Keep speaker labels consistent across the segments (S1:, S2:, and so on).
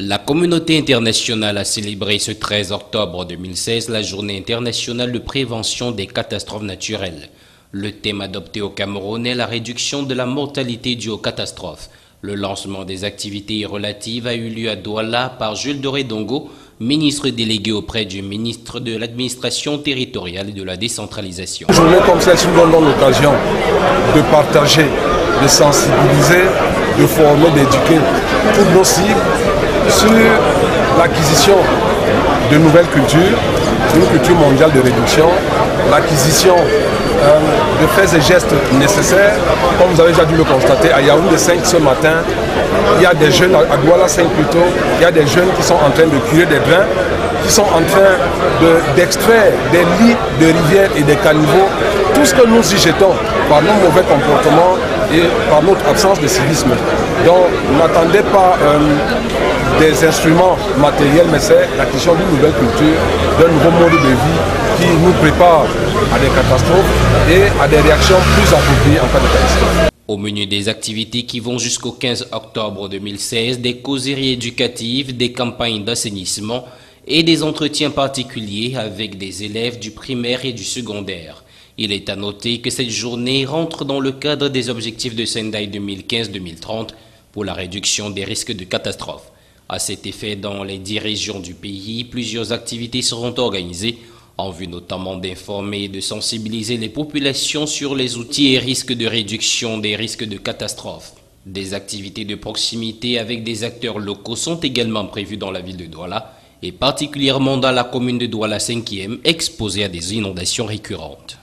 S1: La communauté internationale a célébré ce 13 octobre 2016 la journée internationale de prévention des catastrophes naturelles. Le thème adopté au Cameroun est la réduction de la mortalité due aux catastrophes. Le lancement des activités relatives a eu lieu à Douala par Jules Doré Dongo, ministre délégué auprès du ministre de l'administration territoriale et de la décentralisation.
S2: Une journée comme celle-ci nous donne l'occasion de partager, de sensibiliser, de former, d'éduquer toutes nos cibles sur l'acquisition de nouvelles cultures, une culture mondiale de réduction, l'acquisition de faits et gestes nécessaires. Comme vous avez déjà dû le constater, à Yaoundé 5 ce matin, il y a des jeunes, à Douala 5 plutôt, il y a des jeunes qui sont en train de curer des grains, qui sont en train d'extraire des lits de rivières et des caniveaux, tout ce que nous y jetons par nos mauvais comportements et par notre absence de civisme. Donc n'attendez pas des instruments matériels, mais c'est l'acquisition d'une nouvelle culture, d'un nouveau mode de vie qui nous prépare à des catastrophes et à des réactions plus appropriées en cas de catastrophe.
S1: Au menu des activités qui vont jusqu'au 15 octobre 2016, des causeries éducatives, des campagnes d'assainissement et des entretiens particuliers avec des élèves du primaire et du secondaire. Il est à noter que cette journée rentre dans le cadre des objectifs de Sendai 2015-2030 pour la réduction des risques de catastrophes. À cet effet, dans les 10 régions du pays, plusieurs activités seront organisées en vue notamment d'informer et de sensibiliser les populations sur les outils et risques de réduction des risques de catastrophes. Des activités de proximité avec des acteurs locaux sont également prévues dans la ville de Douala et particulièrement dans la commune de Douala 5e, exposée à des inondations récurrentes.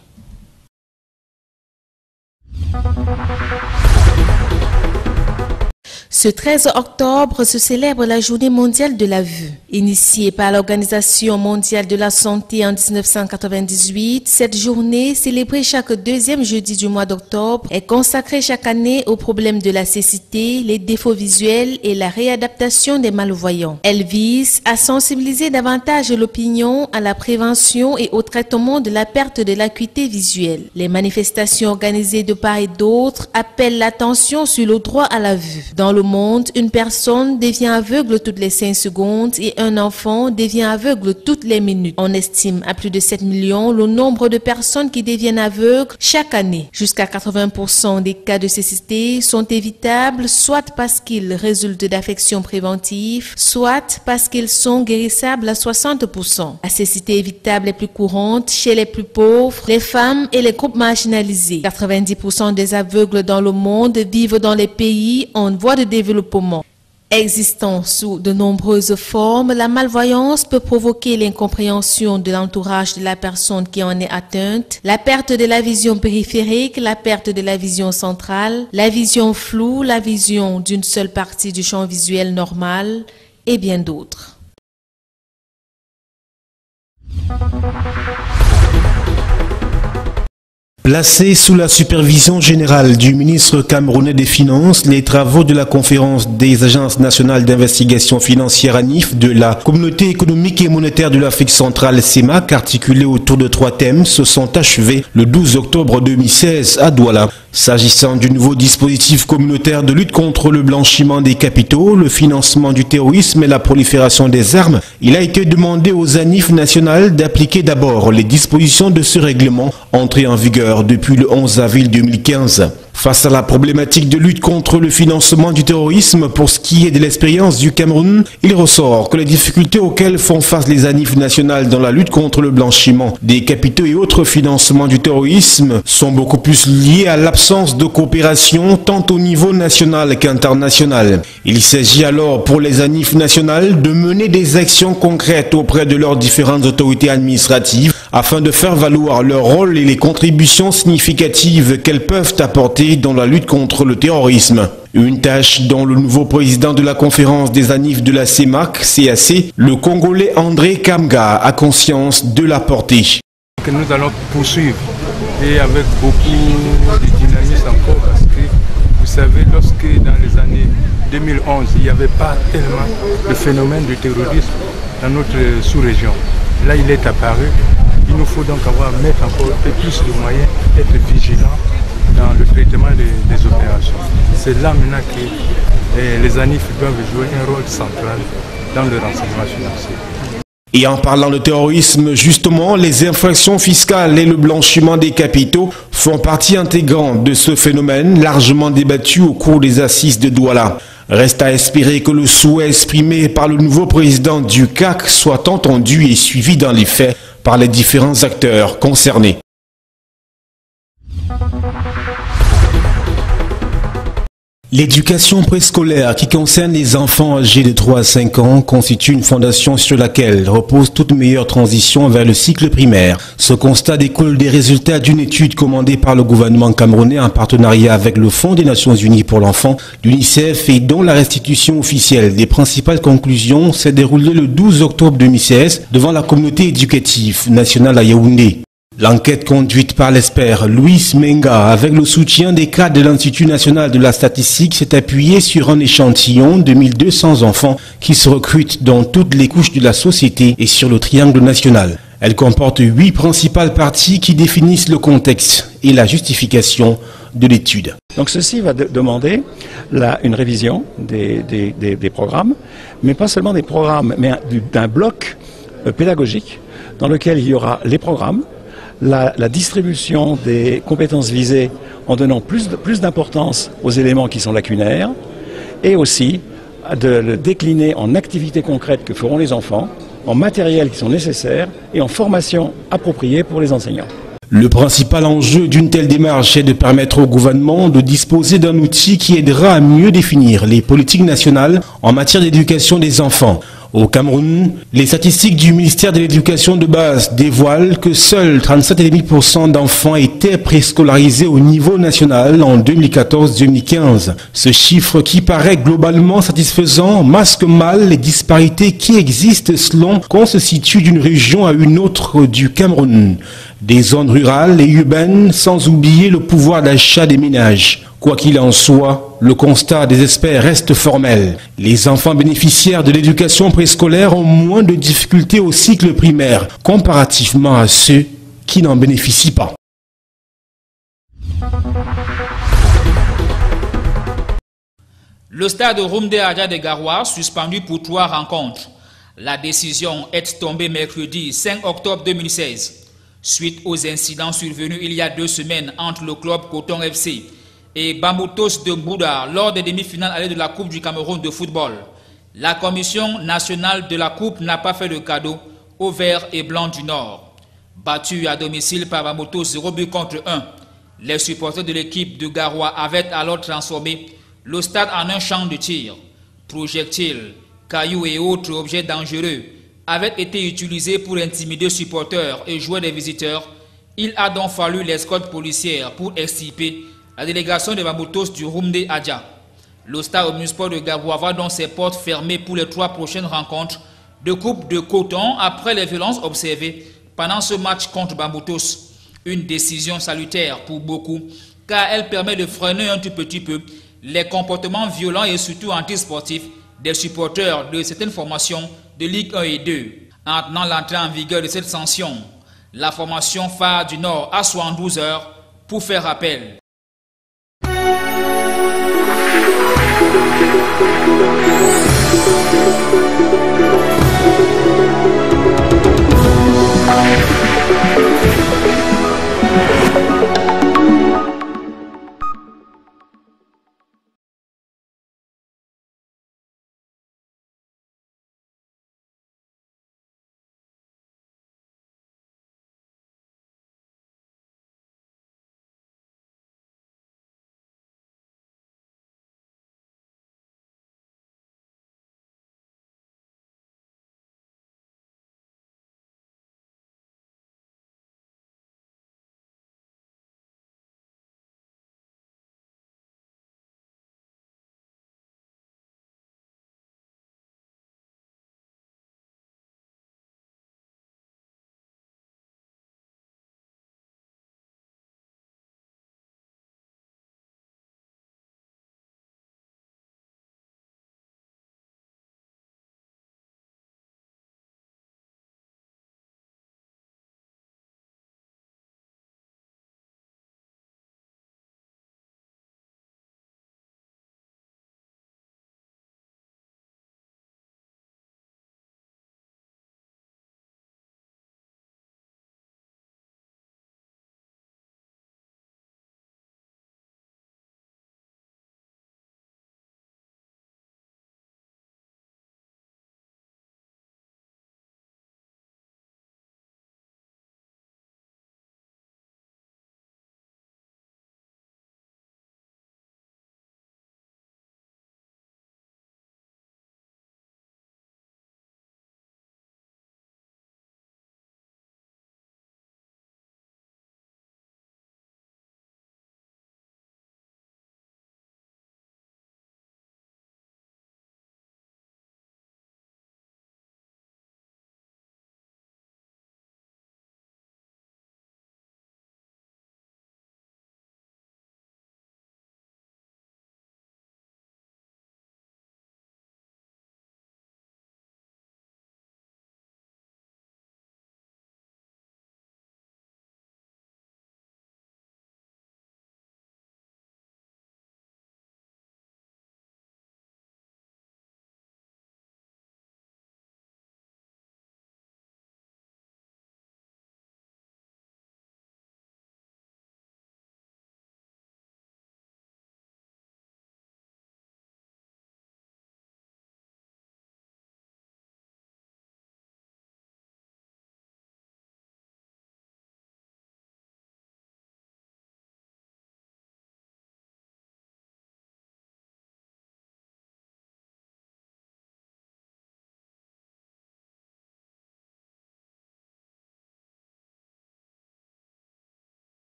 S3: Ce 13 octobre se célèbre la Journée mondiale de la vue. Initiée par l'Organisation mondiale de la santé en 1998, cette journée, célébrée chaque deuxième jeudi du mois d'octobre, est consacrée chaque année aux problèmes de la cécité, les défauts visuels et la réadaptation des malvoyants. Elle vise à sensibiliser davantage l'opinion à la prévention et au traitement de la perte de l'acuité visuelle. Les manifestations organisées de part et d'autre appellent l'attention sur le droit à la vue. Dans le monde, une personne devient aveugle toutes les 5 secondes et un enfant devient aveugle toutes les minutes. On estime à plus de 7 millions le nombre de personnes qui deviennent aveugles chaque année. Jusqu'à 80% des cas de cécité sont évitables, soit parce qu'ils résultent d'affections préventives, soit parce qu'ils sont guérissables à 60%. La cécité évitable est plus courante chez les plus pauvres, les femmes et les groupes marginalisés. 90% des aveugles dans le monde vivent dans les pays en voie de développement. Existant sous de nombreuses formes, la malvoyance peut provoquer l'incompréhension de l'entourage de la personne qui en est atteinte, la perte de la vision périphérique, la perte de la vision centrale, la vision floue, la vision d'une seule partie du champ visuel normal et bien d'autres.
S4: Placés sous la supervision générale du ministre camerounais des Finances, les travaux de la conférence des agences nationales d'investigation financière ANIF de la Communauté économique et monétaire de l'Afrique centrale CEMAC, articulés autour de 3 thèmes, se sont achevés le 12 octobre 2016 à Douala. S'agissant du nouveau dispositif communautaire de lutte contre le blanchiment des capitaux, le financement du terrorisme et la prolifération des armes, il a été demandé aux ANIF nationales d'appliquer d'abord les dispositions de ce règlement entré en vigueur depuis le 11 avril 2015. Face à la problématique de lutte contre le financement du terrorisme, pour ce qui est de l'expérience du Cameroun, il ressort que les difficultés auxquelles font face les ANIF nationales dans la lutte contre le blanchiment des capitaux et autres financements du terrorisme sont beaucoup plus liées à l'absence de coopération tant au niveau national qu'international. Il s'agit alors pour les ANIF nationales de mener des actions concrètes auprès de leurs différentes autorités administratives afin de faire valoir leur rôle et les contributions significatives qu'elles peuvent apporter dans la lutte contre le terrorisme. Une tâche dont le nouveau président de la conférence des ANIF de la CEMAC, CAC, le Congolais André Kamga, a conscience de la portée.
S5: Que nous allons poursuivre et avec beaucoup de dynamisme encore parce que vous savez, lorsque dans les années 2011, il n'y avait pas tellement de phénomène de terrorisme dans notre sous-région. Là, il est apparu. Il nous faut donc mettre encore un peu plus de moyens, être vigilants dans le traitement des opérations. C'est là maintenant que les ANIF doivent jouer un rôle central dans le renseignement financier.
S4: Et en parlant de terrorisme, justement, les infractions fiscales et le blanchiment des capitaux font partie intégrante de ce phénomène largement débattu au cours des assises de Douala. Reste à espérer que le souhait exprimé par le nouveau président du CAC soit entendu et suivi dans les faits par les différents acteurs concernés. L'éducation préscolaire qui concerne les enfants âgés de 3 à 5 ans constitue une fondation sur laquelle repose toute meilleure transition vers le cycle primaire. Ce constat découle des résultats d'une étude commandée par le gouvernement camerounais en partenariat avec le Fonds des Nations Unies pour l'enfant, l'UNICEF, et dont la restitution officielle des principales conclusions s'est déroulée le 12 octobre 2016 devant la communauté éducative nationale à Yaoundé. L'enquête conduite par l'expert Louis Menga avec le soutien des cadres de l'Institut national de la statistique s'est appuyée sur un échantillon de 1200 enfants qui se recrutent dans toutes les couches de la société et sur le triangle national. Elle comporte 8 principales parties qui définissent le contexte et la justification de l'étude.
S6: Donc ceci va demander une révision des programmes, mais pas seulement des programmes, mais d'un bloc pédagogique dans lequel il y aura les programmes, la distribution des compétences visées en donnant plus d'importance aux éléments qui sont lacunaires, et aussi de le décliner en activités concrètes que feront les enfants, en matériel qui sont nécessaires et en formation appropriée pour les enseignants.
S4: Le principal enjeu d'une telle démarche est de permettre au gouvernement de disposer d'un outil qui aidera à mieux définir les politiques nationales en matière d'éducation des enfants. Au Cameroun, les statistiques du ministère de l'Éducation de base dévoilent que seuls 37,5% d'enfants étaient préscolarisés au niveau national en 2014-2015. Ce chiffre, qui paraît globalement satisfaisant, masque mal les disparités qui existent selon qu'on se situe d'une région à une autre du Cameroun. Des zones rurales et urbaines, sans oublier le pouvoir d'achat des ménages. Quoi qu'il en soit, le constat des experts reste formel. Les enfants bénéficiaires de l'éducation préscolaire ont moins de difficultés au cycle primaire, comparativement à ceux qui n'en bénéficient pas.
S7: Le stade Rumde Adja de Garoua suspendu pour 3 rencontres. La décision est tombée mercredi 5 octobre 2016. Suite aux incidents survenus il y a 2 semaines entre le club Coton FC et Bamboutos de Mbouda lors des demi-finales allées de la Coupe du Cameroun de football, la Commission nationale de la Coupe n'a pas fait de cadeau aux Verts et Blancs du Nord. Battus à domicile par Bamboutos 0 but contre 1, les supporters de l'équipe de Garoua avaient alors transformé le stade en un champ de tir. Projectiles, cailloux et autres objets dangereux avaient été utilisés pour intimider supporters et joueurs des visiteurs. Il a donc fallu l'escorte policière pour extirper la délégation de Bamboutos du Rumde Adja. Le stade omnisport de Garoua va donc ses portes fermées pour les 3 prochaines rencontres de Coupe de Coton après les violences observées pendant ce match contre Bamboutos. Une décision salutaire pour beaucoup car elle permet de freiner un tout petit peu les comportements violents et surtout antisportifs des supporters de certaines formations de Ligue 1 et 2. En tenant l'entrée en vigueur de cette sanction, la formation phare du Nord a 72 heures pour faire appel.